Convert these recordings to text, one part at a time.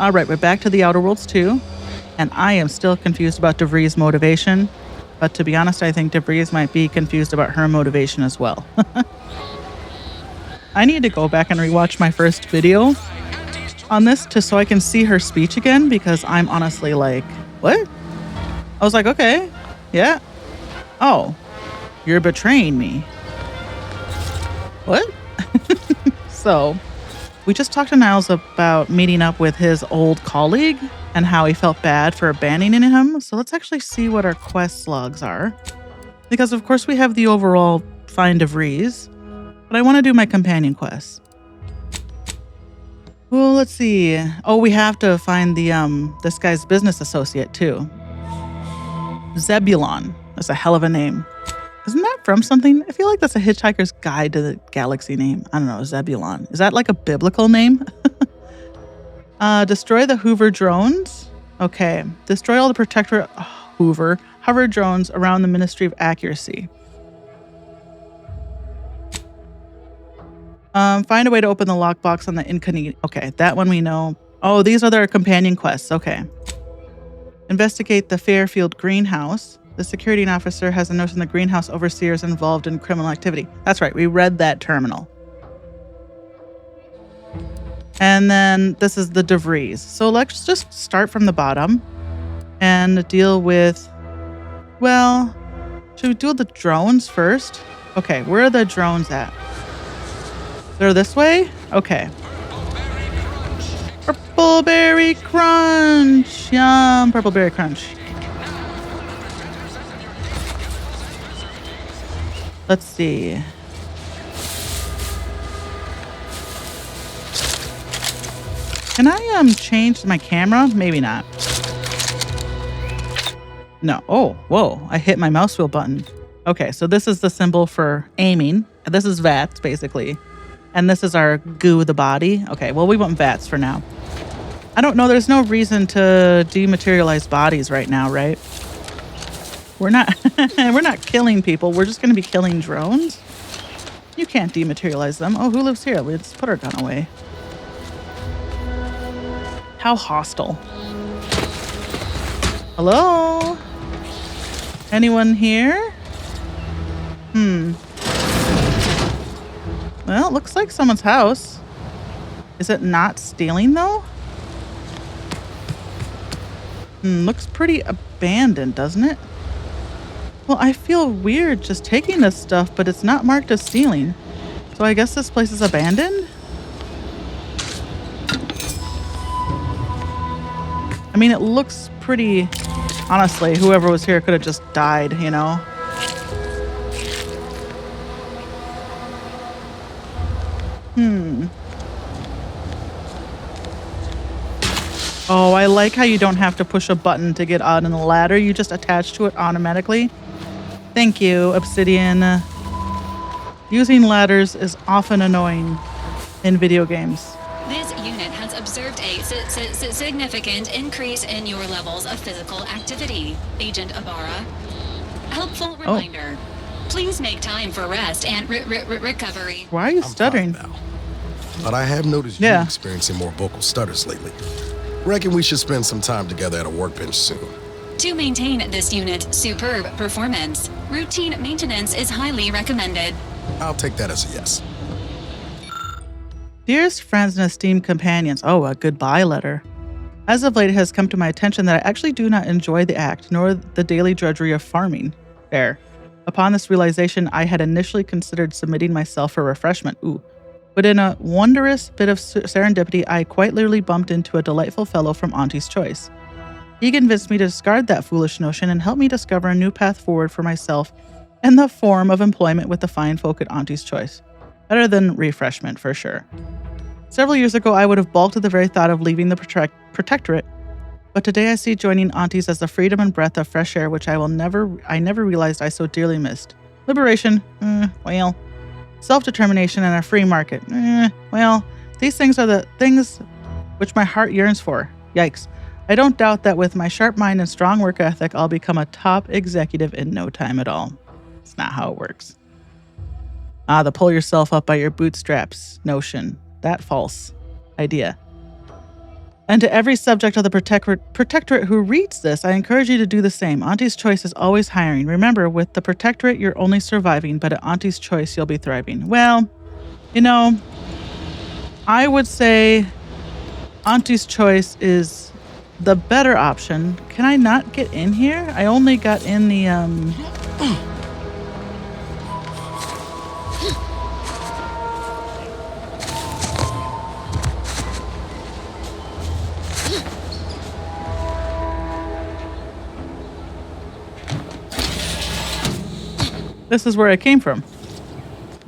All right, we're back to the Outer Worlds 2, and I am still confused about DeVries' motivation. But to be honest, I think DeVries might be confused about her motivation as well. I need to go back and rewatch my first video on this so I can see her speech again, because I'm honestly like, what? I was like, okay, yeah. Oh, you're betraying me. What? So, we just talked to Niles about meeting up with his old colleague and how he felt bad for abandoning him. So let's actually see what our quest logs are. Because of course we have the overall find DeVries, but I want to do my companion quests. Well, let's see. Oh, we have to find the this guy's business associate too. Zebulon. That's a hell of a name. Isn't that from something? I feel like that's a Hitchhiker's Guide to the Galaxy name. I don't know, Zebulon. Is that like a biblical name? Destroy the Hoover drones. Okay. Destroy all the Protectorate Hoover hover drones around the Ministry of Accuracy. Find a way to open the lockbox on the incognito. Okay, that one we know. Oh, these are their companion quests. Okay. Investigate the Fairfield greenhouse. The security officer has a notion the greenhouse overseer is involved in criminal activity. That's right, we read that terminal. And then this is the DeVries. So let's just start from the bottom and deal with, well, should we do the drones first? Okay, where are the drones at? They're this way? Okay. Purple Berry Crunch! Yum, Purple Berry Crunch. Let's see. Can I change my camera? Maybe not. No. Oh, whoa. I hit my mouse wheel button. Okay, so this is the symbol for aiming. This is VATS, basically. And this is our goo, the body. Okay, well, we want VATS for now. I don't know. There's no reason to dematerialize bodies right now, right? We're not we're not killing people. We're just going to be killing drones. You can't dematerialize them. Oh, who lives here? Let's put our gun away. How hostile. Hello? Anyone here? Well, it looks like someone's house. Is it not stealing, though? Looks pretty abandoned, doesn't it? Well, I feel weird just taking this stuff, but it's not marked as stealing. So I guess this place is abandoned? I mean, it looks pretty... Honestly, whoever was here could have just died, you know? Oh, I like how you don't have to push a button to get on the ladder. You just attach to it automatically. Thank you, Obsidian. Using ladders is often annoying in video games. This unit has observed a significant increase in your levels of physical activity, Agent Ibarra. Helpful reminder. Please make time for rest and recovery. Why are you stuttering? I'm fine now. But I have noticed you experiencing more vocal stutters lately. Reckon we should spend some time together at a workbench soon. To maintain this unit's superb performance, routine maintenance is highly recommended. I'll take that as a yes. Dearest friends and esteemed companions. Oh, a goodbye letter. As of late, it has come to my attention that I actually do not enjoy the act, nor the daily drudgery of farming. There. Upon this realization, I had initially considered submitting myself for refreshment. But in a wondrous bit of serendipity, I quite literally bumped into a delightful fellow from Auntie's Choice. He convinced me to discard that foolish notion and help me discover a new path forward for myself in the form of employment with the fine folk at Auntie's Choice. Better than refreshment, for sure. Several years ago, I would have balked at the very thought of leaving the protectorate, but today I see joining Auntie's as the freedom and breath of fresh air which I never realized I so dearly missed. Liberation, well. Self-determination and a free market, well. These things are the things which my heart yearns for. Yikes. I don't doubt that with my sharp mind and strong work ethic, I'll become a top executive in no time at all. It's not how it works. The pull yourself up by your bootstraps notion. That false idea. And to every subject of the protectorate who reads this, I encourage you to do the same. Auntie's Choice is always hiring. Remember, with the protectorate, you're only surviving, but at Auntie's Choice, you'll be thriving. Well, you know, I would say Auntie's Choice is the better option. Can I not get in here? I only got in the, This is where I came from.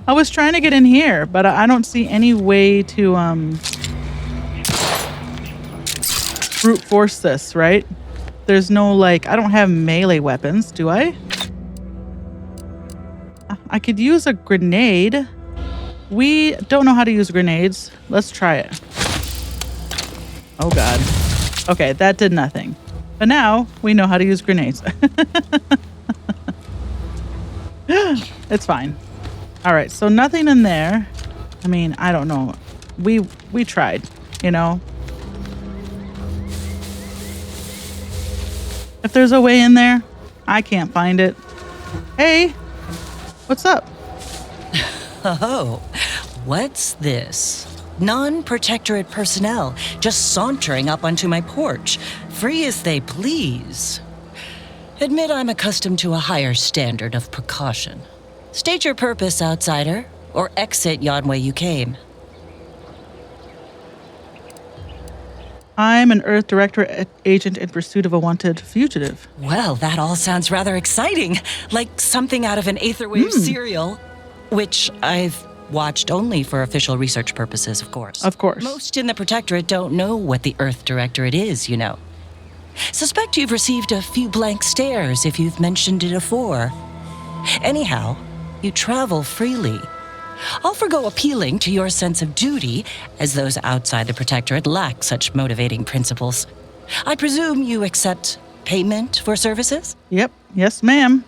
I was trying to get in here, but I don't see any way to brute force this, right? There's no, like, I don't have melee weapons, do I? I could use a grenade. We don't know how to use grenades. Let's try it. Oh God. Okay, that did nothing. But now we know how to use grenades. It's fine. All right, so nothing in there. I mean, I don't know. We tried, you know. If there's a way in there, I can't find it. Hey, what's up? Oh, what's this? Non-protectorate personnel just sauntering up onto my porch, free as they please. Admit I'm accustomed to a higher standard of precaution. State your purpose, outsider, or exit yon way you came. I'm an Earth Directorate agent in pursuit of a wanted fugitive. Well, that all sounds rather exciting, like something out of an Aetherwave serial, which I've watched only for official research purposes, of course. Of course. Most in the Protectorate don't know what the Earth Directorate is, you know. Suspect you've received a few blank stares if you've mentioned it afore. Anyhow, you travel freely. I'll forgo appealing to your sense of duty, as those outside the Protectorate lack such motivating principles. I presume you accept payment for services? Yep. Yes, ma'am.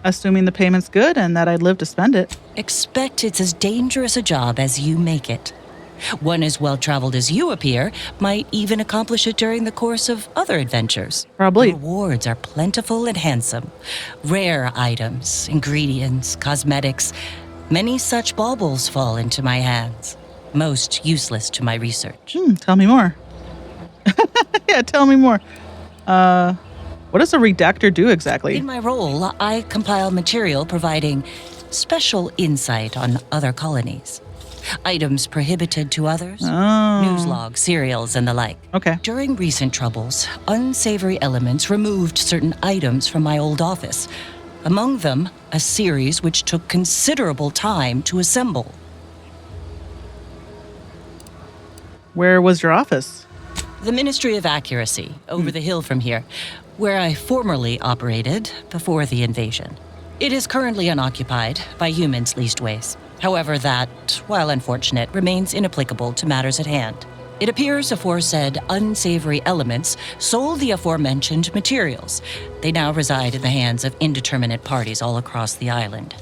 Assuming the payment's good and that I'd live to spend it. Expect it's as dangerous a job as you make it. One as well-traveled as you appear might even accomplish it during the course of other adventures. Probably. The rewards are plentiful and handsome. Rare items, ingredients, cosmetics. Many such baubles fall into my hands. Most useless to my research. Tell me more. Yeah, tell me more. What does a redactor do exactly? In my role, I compile material providing special insight on other colonies. Items prohibited to others, news logs, serials, and the like. Okay. During recent troubles, unsavory elements removed certain items from my old office. Among them, a series which took considerable time to assemble. Where was your office? The Ministry of Accuracy, over the hill from here, where I formerly operated before the invasion. It is currently unoccupied by humans leastways. However, that, while unfortunate, remains inapplicable to matters at hand. It appears aforesaid unsavory elements sold the aforementioned materials. They now reside in the hands of indeterminate parties all across the island.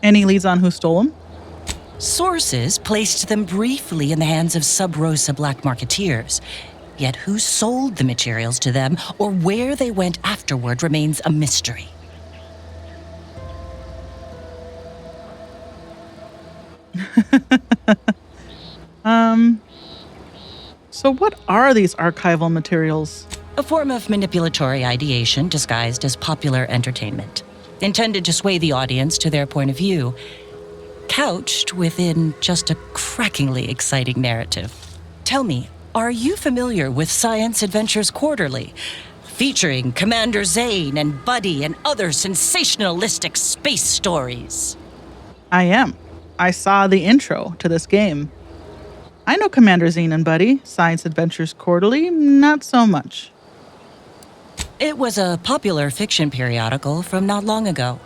Any leads on who stole them? Sources placed them briefly in the hands of Sub Rosa black marketeers. Yet who sold the materials to them or where they went afterward remains a mystery. So what are these archival materials? A form of manipulatory ideation disguised as popular entertainment, intended to sway the audience to their point of view, couched within just a crackingly exciting narrative. Tell me, are you familiar with Science Adventures Quarterly, featuring Commander Zane and Buddy and other sensationalistic space stories? I am. I saw the intro to this game. I know Commander Zane and Buddy. Science Adventures Quarterly, not so much. It was a popular fiction periodical from not long ago.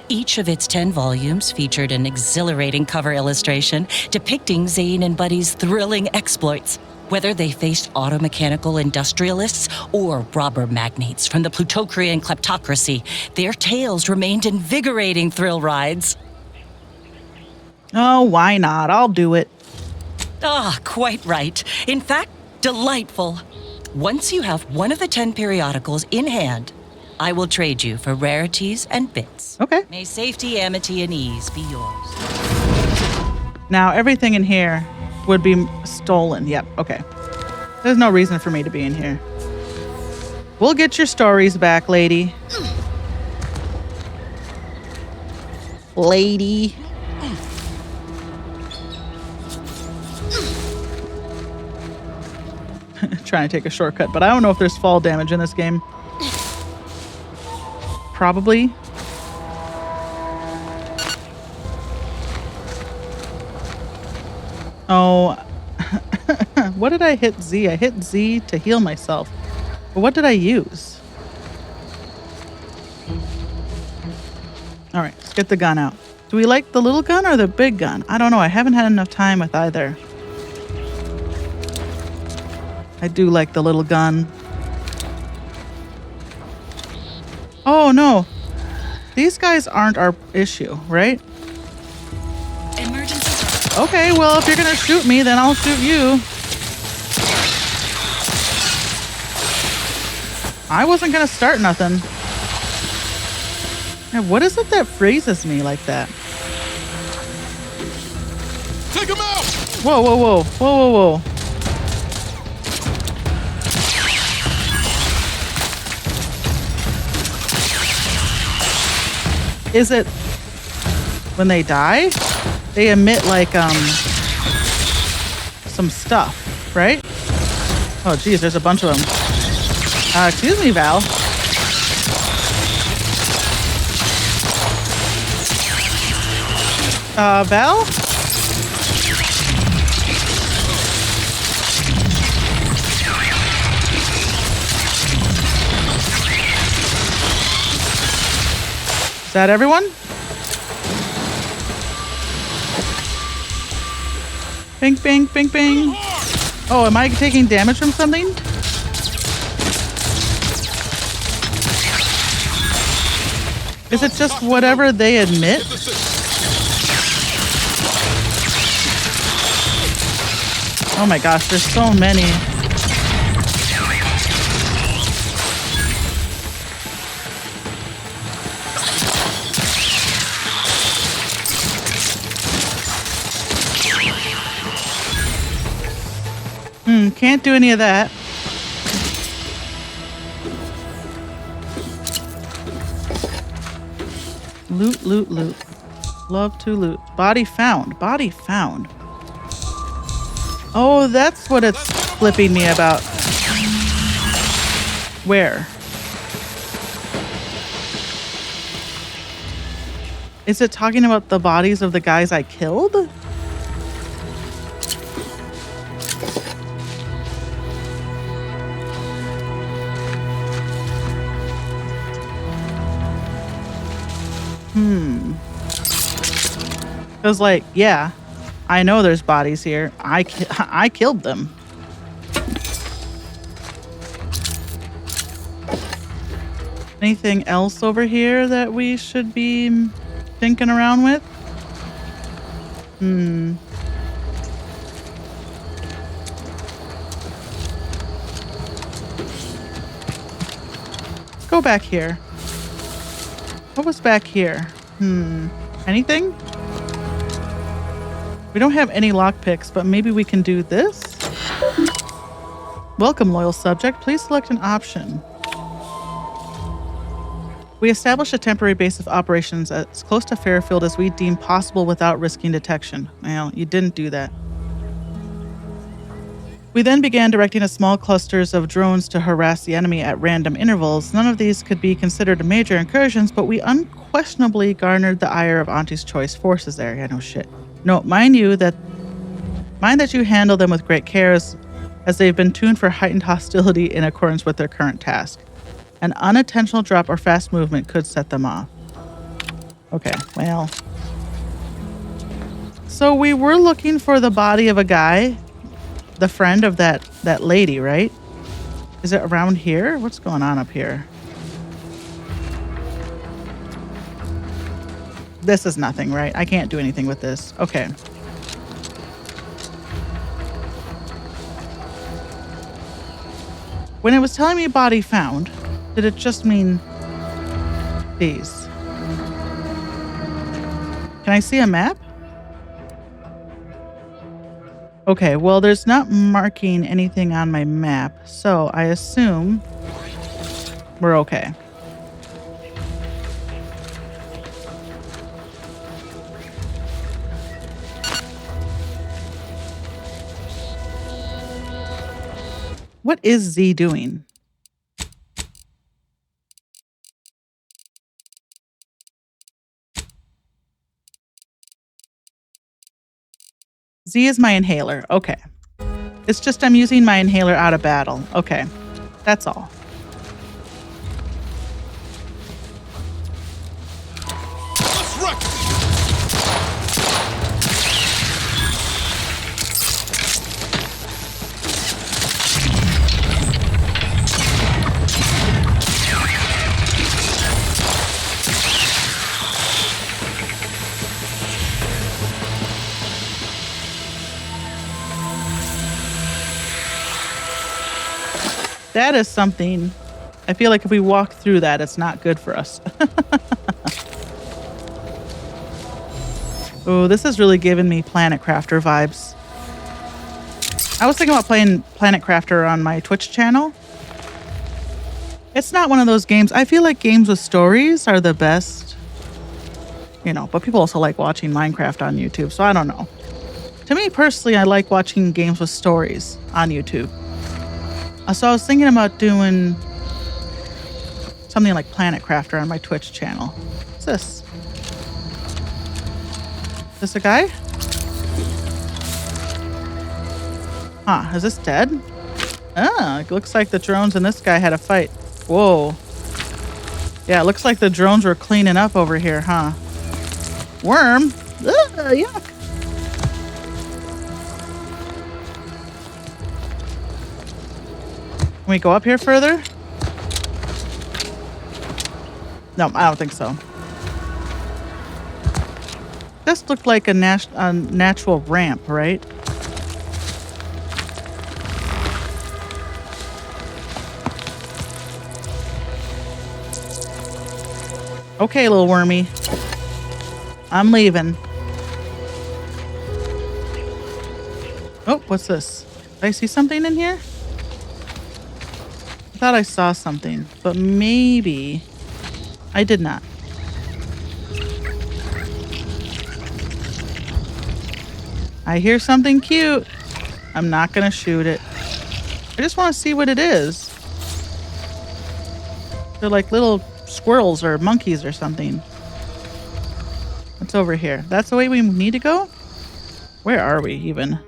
Each of its 10 volumes featured an exhilarating cover illustration depicting Zane and Buddy's thrilling exploits. Whether they faced automechanical industrialists or robber magnates from the Plutocrian kleptocracy, their tales remained invigorating thrill rides. Oh, why not? I'll do it. Ah, quite right. In fact, delightful. Once you have one of the 10 periodicals in hand, I will trade you for rarities and bits. Okay. May safety, amity, and ease be yours. Now, everything in here would be stolen. Yep, okay. There's no reason for me to be in here. We'll get your stories back, lady. Lady. Trying to take a shortcut, but I don't know if there's fall damage in this game. Probably. Oh, what did I hit Z? I hit Z to heal myself. But what did I use? All right, let's get the gun out. Do we like the little gun or the big gun? I don't know. I haven't had enough time with either. I do like the little gun. Oh, no. These guys aren't our issue, right? Emergency. Okay, well, if you're going to shoot me, then I'll shoot you. I wasn't going to start nothing. Man, what is it that freezes me like that? Take him out! Whoa, whoa, whoa. Whoa, whoa, whoa. Is it when they die? They emit like some stuff, right? Oh geez, there's a bunch of them. Excuse me, Val. Val? Is that everyone? Bing, bing, bing, bing. Oh, am I taking damage from something? Is it just whatever they admit? Oh my gosh, there's so many. Can't do any of that. Loot, loot, loot. Love to loot. Body found. Body found. Oh, that's what it's flipping me about. Where? Is it talking about the bodies of the guys I killed? Because, like, yeah, I know there's bodies here. I killed them. Anything else over here that we should be thinking around with? Let's go back here. What was back here? Anything? We don't have any lockpicks, but maybe we can do this? Welcome, loyal subject. Please select an option. We established a temporary base of operations as close to Fairfield as we deem possible without risking detection. Well, you didn't do that. We then began directing a small clusters of drones to harass the enemy at random intervals. None of these could be considered major incursions, but we unquestionably garnered the ire of Auntie's Choice forces there. Yeah, no shit. No, mind that you handle them with great care as they've been tuned for heightened hostility in accordance with their current task. An unintentional drop or fast movement could set them off. Okay, well. So we were looking for the body of a guy, the friend of that lady, right? Is it around here? What's going on up here? This is nothing, right? I can't do anything with this. Okay. When it was telling me body found, did it just mean these? Can I see a map? Okay, well, there's not marking anything on my map, so I assume we're okay. What is Z doing? Z is my inhaler. Okay. It's just I'm using my inhaler out of battle. Okay. That's all. That is something, I feel like if we walk through that, it's not good for us. Oh, this is really giving me Planet Crafter vibes. I was thinking about playing Planet Crafter on my Twitch channel. It's not one of those games. I feel like games with stories are the best. You know, but people also like watching Minecraft on YouTube, so I don't know. To me personally, I like watching games with stories on YouTube. So I was thinking about doing something like Planet Crafter on my Twitch channel. What's this? Is this a guy? Huh, is this dead? Ah, it looks like the drones and this guy had a fight. Whoa. Yeah, it looks like the drones were cleaning up over here, huh? Worm? Ugh, yuck. Can we go up here further? No, I don't think so. This looked like a natural ramp, right? Okay, little wormy. I'm leaving. Oh, what's this? Did I see something in here? I thought I saw something, but maybe I did not. I hear something cute. I'm not gonna shoot it. I just want to see what it is. They're like little squirrels or monkeys or something. What's over here? That's the way we need to go? Where are we even?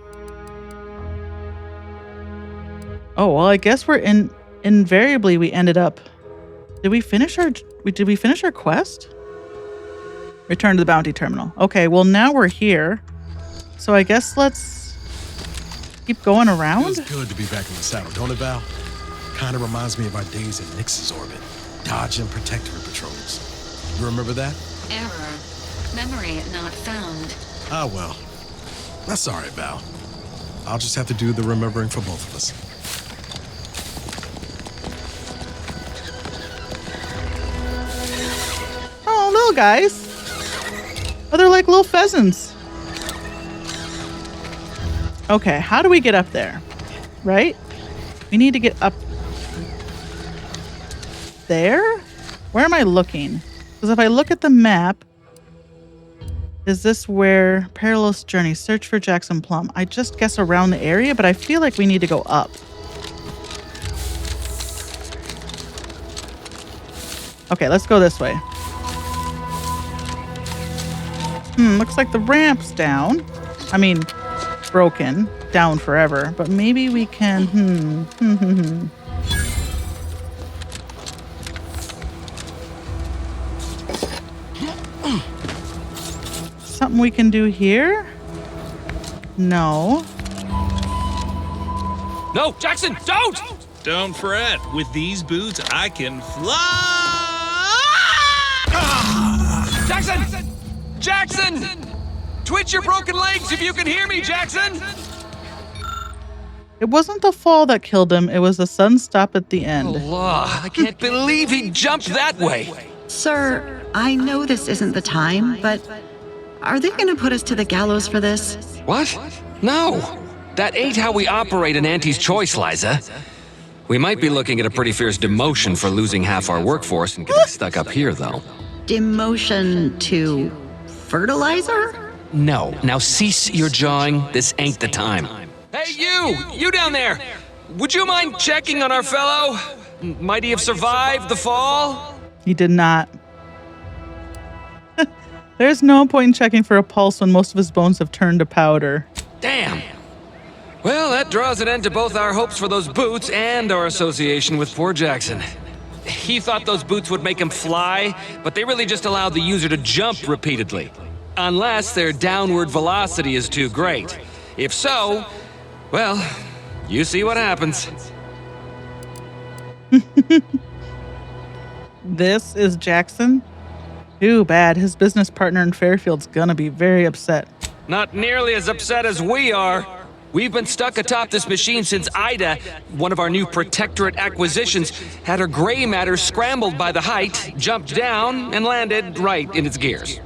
Oh, well, I guess we're in... Invariably, we ended up... Did we finish our quest? Return to the bounty terminal. Okay, well, now we're here. So I guess let's keep going around. Feels good to be back in the saddle, don't it, Val? Kind of reminds me of our days in Nyx's orbit. Dodging protectorate patrols. You remember that? Error. Memory not found. Ah, well. That's all right, Val. I'll just have to do the remembering for both of us. Oh, little guys. Oh, they're like little pheasants. Okay, how do we get up there? Right? We need to get up there? Where am I looking? Because if I look at the map, is this where Perilous Journey, search for Jackson Plum? I just guess around the area, but I feel like we need to go up. Okay, let's go this way. Looks like the ramp's down. I mean, broken, down forever, but maybe we can, Something we can do here? No. No, Jackson, don't! Don't fret. With these boots, I can fly! Jackson! Jackson! Twitch your broken legs if you can hear me, Jackson! It wasn't the fall that killed him, it was the sudden stop at the end. Allah, I can't believe he jumped that way. Sir, I know this isn't the time, but are they gonna put us to the gallows for this? What? No. That ain't how we operate in Auntie's Choice, Liza. We might be looking at a pretty fierce demotion for losing half our workforce and getting stuck up here, though. Demotion to fertilizer? No. Now cease your jawing. This ain't the time. Hey, you! You down there! Would you mind checking on our fellow? Might he have survived the fall? He did not. There's no point in checking for a pulse when most of his bones have turned to powder. Damn. Well, that draws an end to both our hopes for those boots and our association with poor Jackson. He thought those boots would make him fly, but they really just allowed the user to jump repeatedly. Unless their downward velocity is too great. If so, well, you see what happens. This is Jackson? Too bad. His business partner in Fairfield's gonna be very upset. Not nearly as upset as we are. We've been stuck atop this machine since Ida, one of our new Protectorate acquisitions, had her gray matter scrambled by the height, jumped down, and landed right in its gears.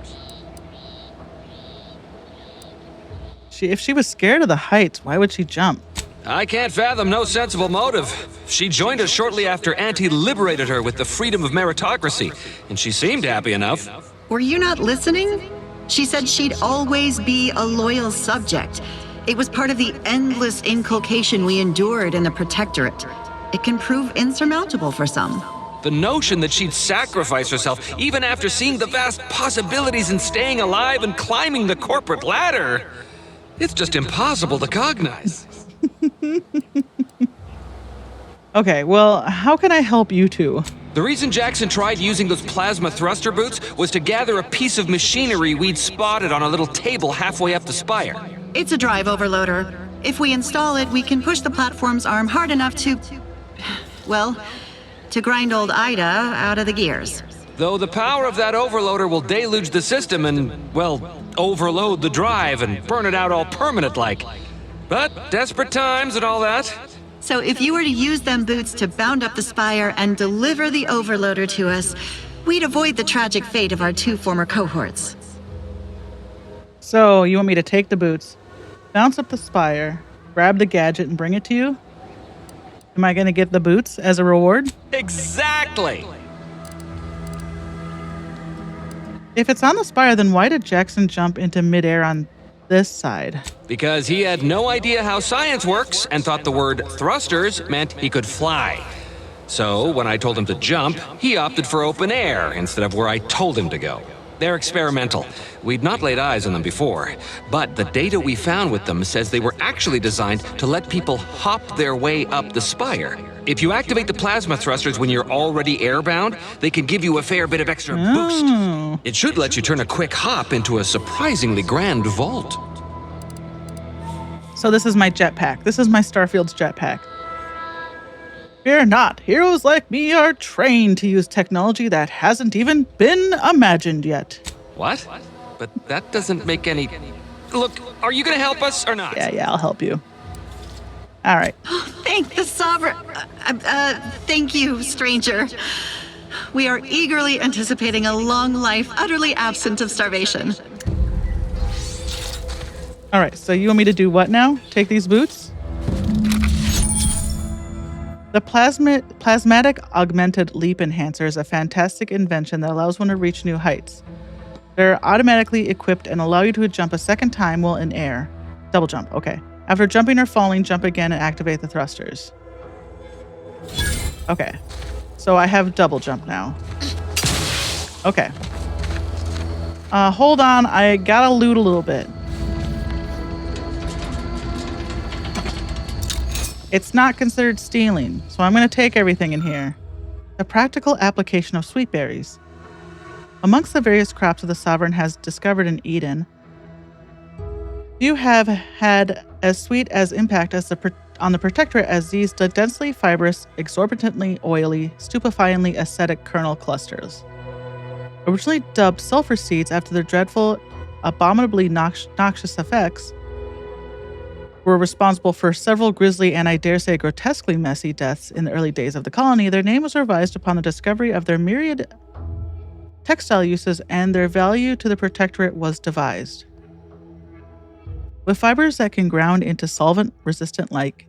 If she was scared of the heights, why would she jump? I can't fathom no sensible motive. She joined us shortly after Auntie liberated her with the freedom of meritocracy, and she seemed happy enough. Were you not listening? She said she'd always be a loyal subject. It was part of the endless inculcation we endured in the Protectorate. It can prove insurmountable for some. The notion that she'd sacrifice herself even after seeing the vast possibilities in staying alive and climbing the corporate ladder, it's just impossible to cognize. Okay, well, how can I help you two? The reason Jackson tried using those plasma thruster boots was to gather a piece of machinery we'd spotted on a little table halfway up the spire. It's a drive overloader. If we install it, we can push the platform's arm hard enough to, well, to grind old Ida out of the gears. Though the power of that overloader will deluge the system and, well, overload the drive and burn it out all permanent-like. But desperate times and all that. So if you were to use them boots to bound up the spire and deliver the overloader to us, we'd avoid the tragic fate of our two former cohorts. So, you want me to take the boots, bounce up the spire, grab the gadget, and bring it to you? Am I going to get the boots as a reward? Exactly! If it's on the spire, then why did Jackson jump into midair on this side? Because he had no idea how science works and thought the word thrusters meant he could fly. So when I told him to jump, he opted for open air instead of where I told him to go. They're experimental. We'd not laid eyes on them before, but the data we found with them says they were actually designed to let people hop their way up the spire. If you activate the plasma thrusters when you're already airbound, they can give you a fair bit of extra boost. It should let you turn a quick hop into a surprisingly grand vault. So this is my jetpack. This is my Starfield's jetpack. Fear not, heroes like me are trained to use technology that hasn't even been imagined yet. What? But that doesn't make any... Look, are you gonna help us or not? Yeah, I'll help you. All right. Thank the Sovereign. Thank you, stranger. We are eagerly anticipating a long life utterly absent of starvation. All right, so you want me to do what now? Take these boots? The Plasmatic Augmented Leap Enhancer is a fantastic invention that allows one to reach new heights. They're automatically equipped and allow you to jump a second time while in air. Double jump, okay. After jumping or falling, jump again and activate the thrusters. Okay, so I have double jump now. Okay. Hold on, I gotta loot a little bit. It's not considered stealing, so I'm going to take everything in here. The practical application of sweet berries. Amongst the various crops that the Sovereign has discovered in Eden, few have had as sweet as impact as on the Protectorate as these densely fibrous, exorbitantly oily, stupefyingly acidic kernel clusters. Originally dubbed sulfur seeds after their dreadful, abominably noxious effects, were responsible for several grisly and I dare say grotesquely messy deaths in the early days of the colony, their name was revised upon the discovery of their myriad textile uses, and their value to the Protectorate was devised. With fibers that can ground into solvent-resistant like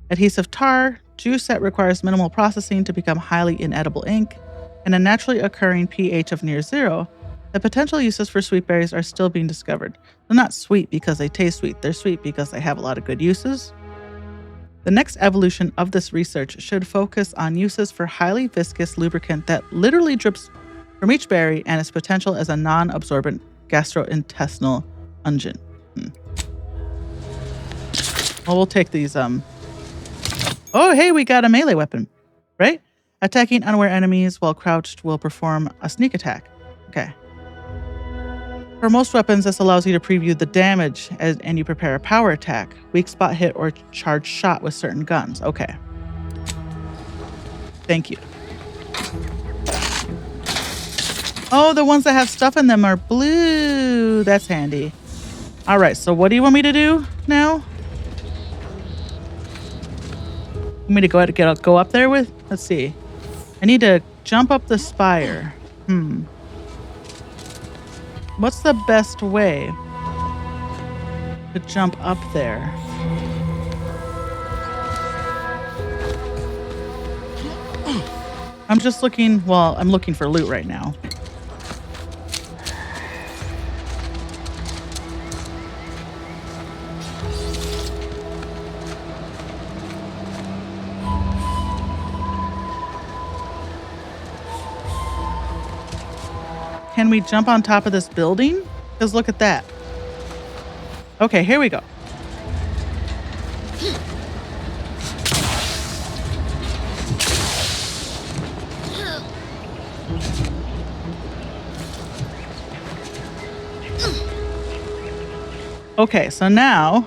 adhesive tar, juice that requires minimal processing to become highly inedible ink, and a naturally occurring pH of near zero, the potential uses for sweet berries are still being discovered. They're not sweet because they taste sweet, they're sweet because they have a lot of good uses. The next evolution of this research should focus on uses for highly viscous lubricant that literally drips from each berry and its potential as a non-absorbent gastrointestinal unguent. Well, we'll take these, Oh, hey, we got a melee weapon, right? Attacking unaware enemies while crouched will perform a sneak attack. Okay. For most weapons, this allows you to preview the damage and you prepare a power attack, weak spot hit, or charged shot with certain guns. Okay. Thank you. Oh, the ones that have stuff in them are blue. That's handy. All right, so what do you want me to do now? Want me to go up there with? Let's see. I need to jump up the spire. What's the best way to jump up there? I'm just looking, well, I'm looking for loot right now. Can we jump on top of this building? Because look at that. Okay, here we go. Okay, so now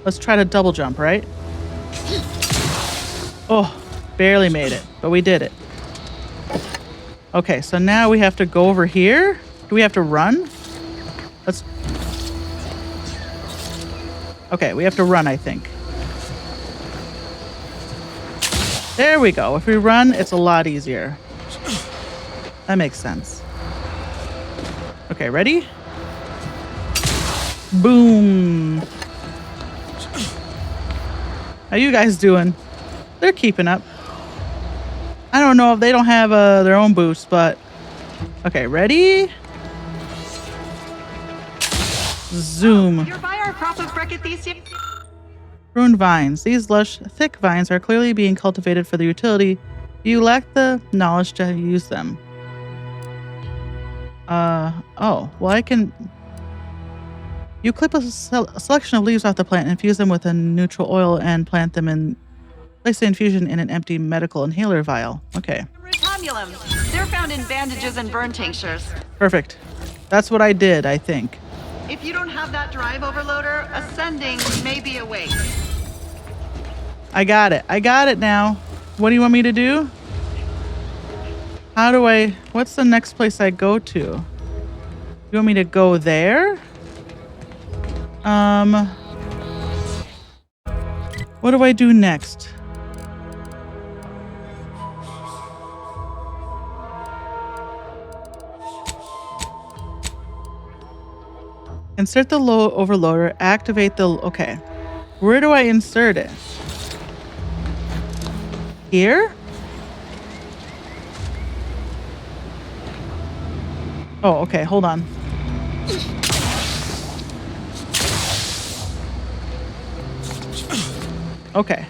let's try to double jump, right? Oh, barely made it, but we did it. Okay, so now we have to go over here. Do we have to run? Okay, we have to run, I think. There we go. If we run, it's a lot easier. That makes sense. Okay, ready? Boom. How you guys doing? They're keeping up. I don't know if they don't have their own boost, but... Okay, ready? Zoom. You're by our crop of Brachythesia. Pruned vines. These lush, thick vines are clearly being cultivated for their utility. You lack the knowledge to use them. Oh, well I can... You clip a selection of leaves off the plant, infuse them with a neutral oil, and plant them in... Place the infusion in an empty medical inhaler vial. Okay. Rotumulum. They're found in bandages and burn tinctures. Perfect. That's what I did, I think. If you don't have that drive overloader, ascending may be a waste. I got it. I got it now. What do you want me to do? How do I... What's the next place I go to? You want me to go there? What do I do next? Insert the low overloader, activate the... Okay. Where do I insert it? Here? Oh, okay. Hold on. Okay.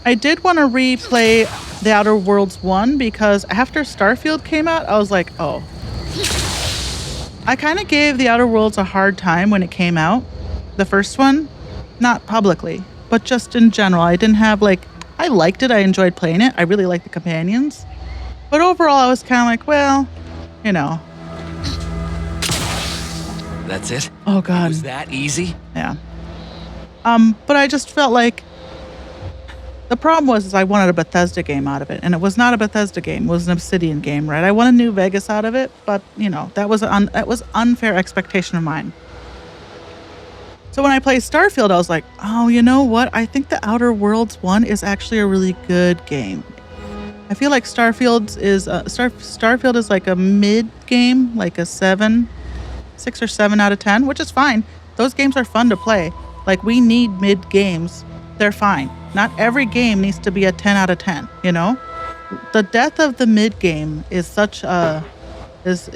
I did want to replay The Outer Worlds 1 because after Starfield came out, I was like, oh. I kind of gave The Outer Worlds a hard time when it came out. The first one. Not publicly, but just in general. I didn't have I liked it. I enjoyed playing it. I really liked the companions. But overall, I was kind of like, well, you know. That's it? Oh, It God. was that easy? Yeah. But I just felt like the problem was is I wanted a Bethesda game out of it, and it was not a Bethesda game. It was an Obsidian game, right? I wanted New Vegas out of it, but you know that was unfair expectation of mine. So when I played Starfield, I was like, oh, you know what? I think the Outer Worlds one is actually a really good game. I feel like Starfield is like a mid game, like a 6 or 7 out of 10, which is fine. Those games are fun to play. Like, we need mid games. They're fine. Not every game needs to be a 10 out of 10, you know? The death of the mid game is is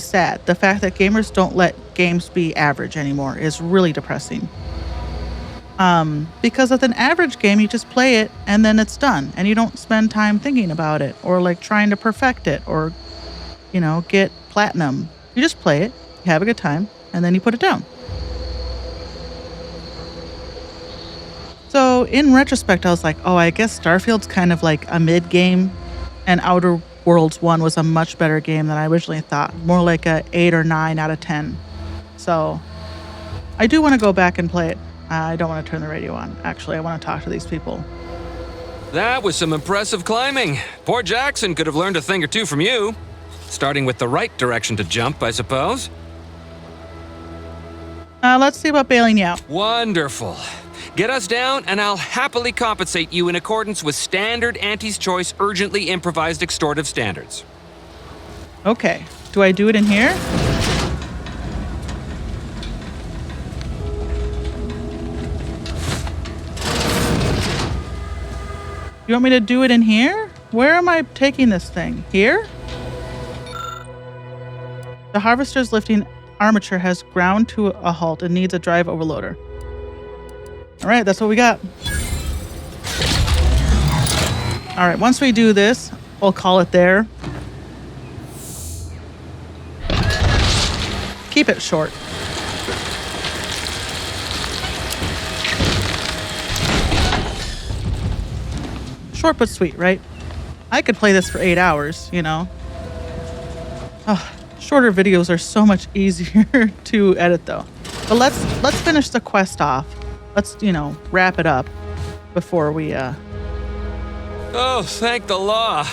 sad. The fact that gamers don't let games be average anymore is really depressing. Because with an average game, you just play it and then it's done, and you don't spend time thinking about it or like trying to perfect it or, you know, get platinum. You just play it, you have a good time, and then you put it down. So in retrospect, I was like, oh, I guess Starfield's kind of like a mid game, and Outer Worlds 1 was a much better game than I originally thought. More like a 8 or 9 out of 10. So I do want to go back and play it. I don't want to turn the radio on. Actually, I want to talk to these people. That was some impressive climbing. Poor Jackson could have learned a thing or two from you. Starting with the right direction to jump, I suppose. Let's see about bailing you out. Wonderful. Get us down, and I'll happily compensate you in accordance with standard Auntie's Choice urgently improvised extortive standards. Okay. Do I do it in here? You want me to do it in here? Where am I taking this thing? Here? The harvester's lifting armature has ground to a halt and needs a drive overloader. All right, that's what we got. All right, once we do this, we'll call it there. Keep it short. Short but sweet, right? I could play this for 8 hours, you know. Oh, shorter videos are so much easier to edit though. But let's finish the quest off. Let's, you know, wrap it up before we Oh, thank the law.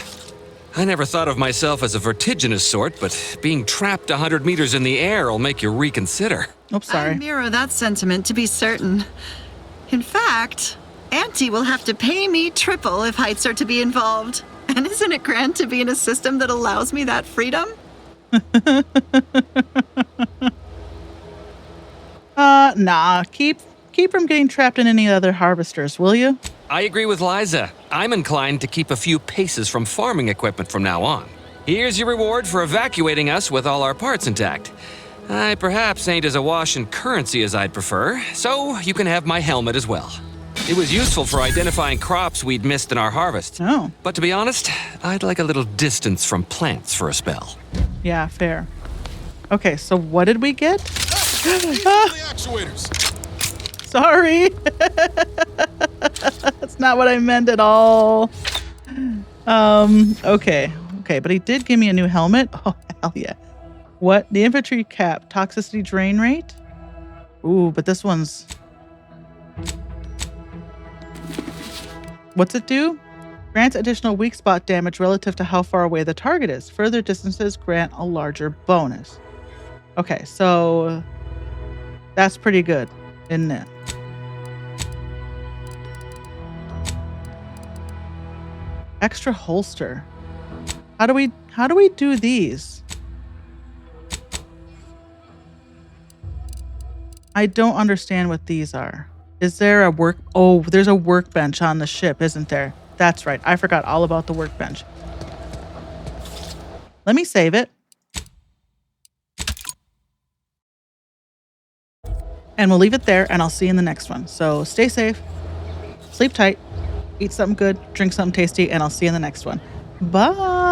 I never thought of myself as a vertiginous sort, but being trapped 100 meters in the air will make you reconsider. Oops, sorry. I mirror that sentiment, to be certain. In fact, Auntie will have to pay me triple if heights are to be involved. And isn't it grand to be in a system that allows me that freedom? Nah. Keep from getting trapped in any other harvesters, will you? I agree with Liza. I'm inclined to keep a few paces from farming equipment from now on. Here's your reward for evacuating us with all our parts intact. I perhaps ain't as awash in currency as I'd prefer, so you can have my helmet as well. It was useful for identifying crops we'd missed in our harvest. Oh. But to be honest, I'd like a little distance from plants for a spell. Yeah, fair. Okay, so what did we get? Actuators. Sorry. That's not what I meant at all. Okay, but he did give me a new helmet. Oh, hell yeah. What? The infantry cap, toxicity drain rate? Ooh, but this one's... What's it do? Grants additional weak spot damage relative to how far away the target is. Further distances grant a larger bonus. Okay, so that's pretty good, isn't it? Extra holster. How do we do these? I don't understand what these are. Is there a there's a workbench on the ship, isn't there? That's right. I forgot all about the workbench. Let me save it. And we'll leave it there, and I'll see you in the next one. So stay safe, sleep tight, eat something good, drink something tasty, and I'll see you in the next one. Bye.